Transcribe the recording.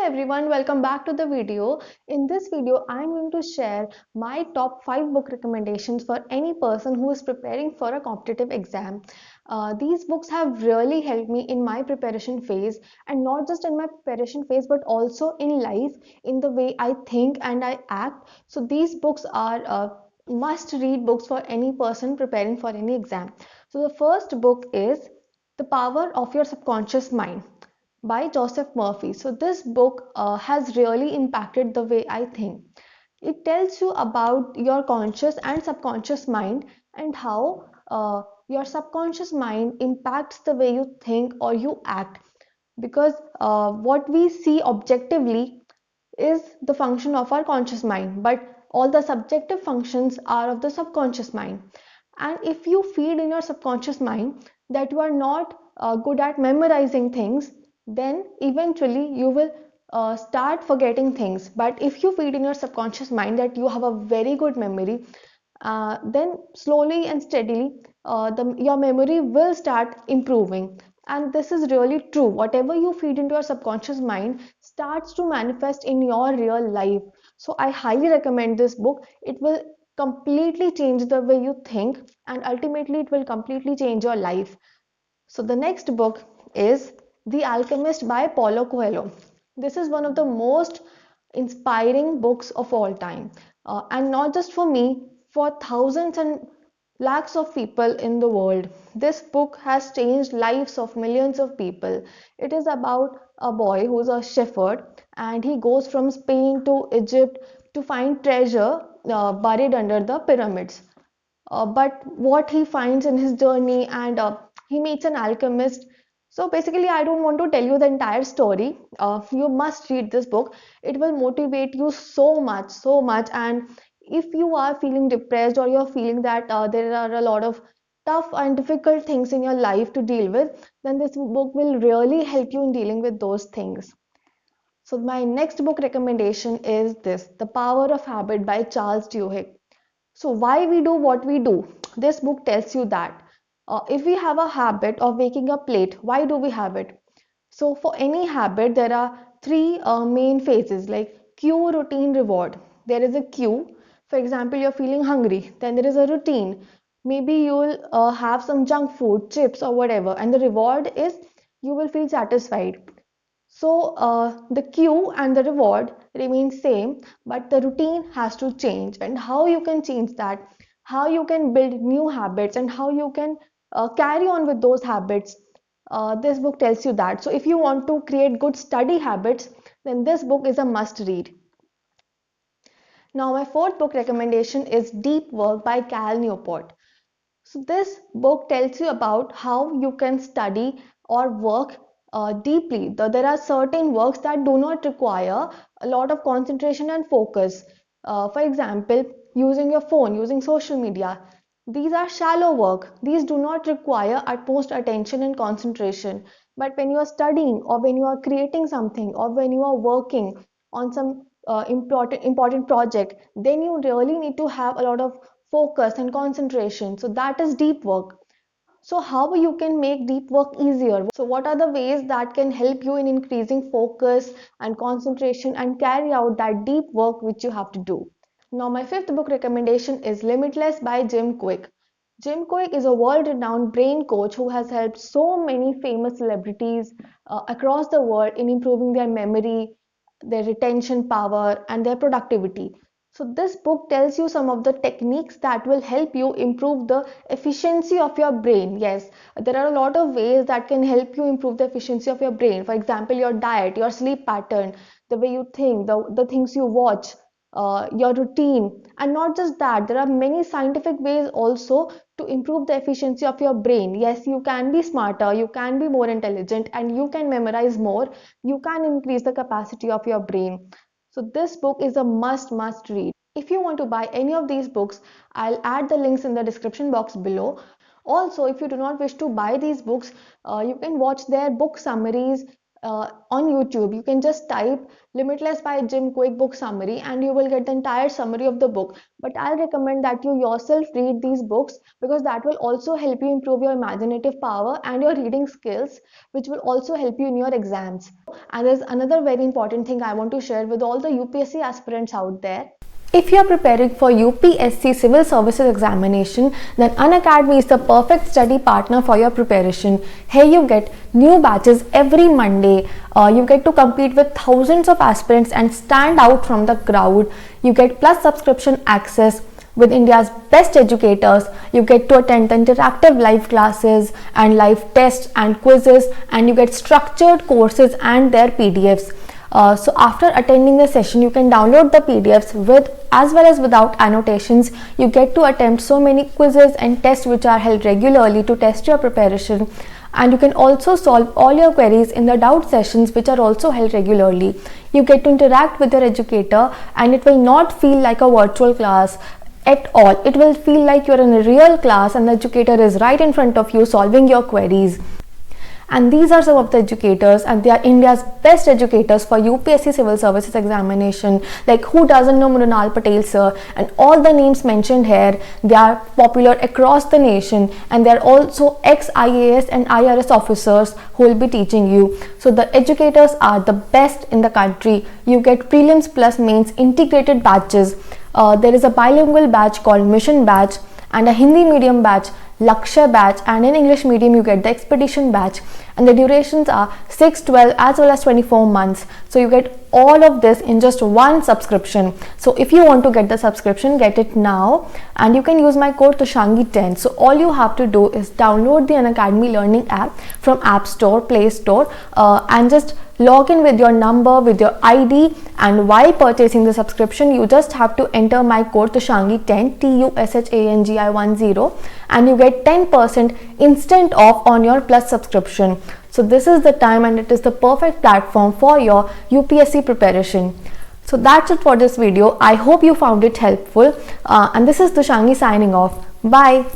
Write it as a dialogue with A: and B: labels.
A: everyone, welcome back to the video. In this video, I'm going to share my top 5 book recommendations for any person who is preparing for a competitive exam. These books have really helped me in my preparation phase, and not just in my preparation phase but also in life, in the way I think and I act. So these books are must read books for any person preparing for any exam. So the first book is The Power of Your Subconscious Mind by Joseph Murphy. So this book has really impacted the way I think. It tells you about your conscious and subconscious mind, and how your subconscious mind impacts the way you think or you act. Because what we see objectively is the function of our conscious mind, but all the subjective functions are of the subconscious mind. And if you feed in your subconscious mind that you are not good at memorizing things, then eventually you will start forgetting things. But if you feed in your subconscious mind that you have a very good memory, then slowly and steadily your memory will start improving. And this is really true. Whatever you feed into your subconscious mind starts to manifest in your real life. So I highly recommend this book. It will completely change the way you think, and ultimately it will completely change your life. So the next book is The Alchemist by Paulo Coelho. This is one of the most inspiring books of all time, and not just for me, for thousands and lakhs of people in the world. This book has changed lives of millions of people. It is about a boy who's a shepherd, and he goes from Spain to Egypt to find treasure buried under the pyramids. But what he finds in his journey, and he meets an alchemist. So basically, I don't want to tell you the entire story. You must read this book. It will motivate you so much, so much. And if you are feeling depressed, or you're feeling that there are a lot of tough and difficult things in your life to deal with, then this book will really help you in dealing with those things. So my next book recommendation is this, The Power of Habit by Charles Duhigg. So why we do what we do? This book tells you that. If we have a habit of waking up late, why do we have it? So for any habit, there are three main phases, like cue, routine, reward. There is a cue. For example, you're feeling hungry. Then there is a routine. Maybe you'll have some junk food, chips or whatever. And the reward is you will feel satisfied. So the cue and the reward remain same, but the routine has to change. And how you can change that, how you can build new habits, and how you can carry on with those habits, this book tells you that. So if you want to create good study habits, then this book is a must read. Now my fourth book recommendation is Deep Work by Cal Newport. So this book tells you about how you can study or work deeply. There are certain works that do not require a lot of concentration and focus. For example, using your phone, using social media. These are shallow work. These do not require utmost attention and concentration. But when you are studying, or when you are creating something, or when you are working on some important project, then you really need to have a lot of focus and concentration. So that is deep work. So how you can make deep work easier? So what are the ways that can help you in increasing focus and concentration and carry out that deep work which you have to do? Now my fifth book recommendation is Limitless by Jim Quick. Jim Quick is a world-renowned brain coach who has helped so many famous celebrities across the world in improving their memory, their retention power, and their productivity. So this book tells you some of the techniques that will help you improve the efficiency of your brain. Yes, there are a lot of ways that can help you improve the efficiency of your brain. For example, your diet, your sleep pattern, the way you think, the things you watch, your routine. And not just that, there are many scientific ways also to improve the efficiency of your brain. Yes, you can be smarter, you can be more intelligent, and you can memorize more. You can increase the capacity of your brain. So this book is a must read. If you want to buy any of these books, I'll add the links in the description box below. Also, if you do not wish to buy these books, you can watch their book summaries on YouTube. You can just type Limitless by Jim Quick book summary and you will get the entire summary of the book. But I'll recommend that you yourself read these books, because that will also help you improve your imaginative power and your reading skills, which will also help you in your exams. And there's another very important thing I want to share with all the UPSC aspirants out there. If you are preparing for UPSC Civil Services examination, then Unacademy is the perfect study partner for your preparation. Here you get new batches every Monday. You get to compete with thousands of aspirants and stand out from the crowd. You get plus subscription access with India's best educators. You get to attend the interactive live classes and live tests and quizzes, and you get structured courses and their PDFs. So after attending the session, you can download the PDFs with as well as without annotations. You get to attempt so many quizzes and tests which are held regularly to test your preparation, and you can also solve all your queries in the doubt sessions which are also held regularly. You get to interact with your educator, and it will not feel like a virtual class at all. It will feel like you're in a real class and the educator is right in front of you solving your queries. And these are some of the educators, and they are India's best educators for UPSC Civil Services examination. Like, who doesn't know Mrunal Patel sir? And all the names mentioned here, they are popular across the nation, and they are also ex-IAS and IRS officers who will be teaching you. So the educators are the best in the country. You get prelims plus mains integrated batches. There is a bilingual batch called Mission Batch, and a Hindi medium batch, Lakshya batch, and in English medium you get the Expedition batch, and the durations are 6, 12 as well as 24 months. So you get all of this in just one subscription. So if you want to get the subscription, get it now, and you can use my code Tushangi10. So all you have to do is download the Unacademy Learning app from App Store, Play Store, and just log in with your number, with your ID, and while purchasing the subscription, you just have to enter my code Tushangi10, TUSHANGI10, and you get 10% instant off on your plus subscription. So this is the time, and it is the perfect platform for your UPSC preparation. So that's it for this video. I hope you found it helpful, and this is Tushangi signing off. Bye.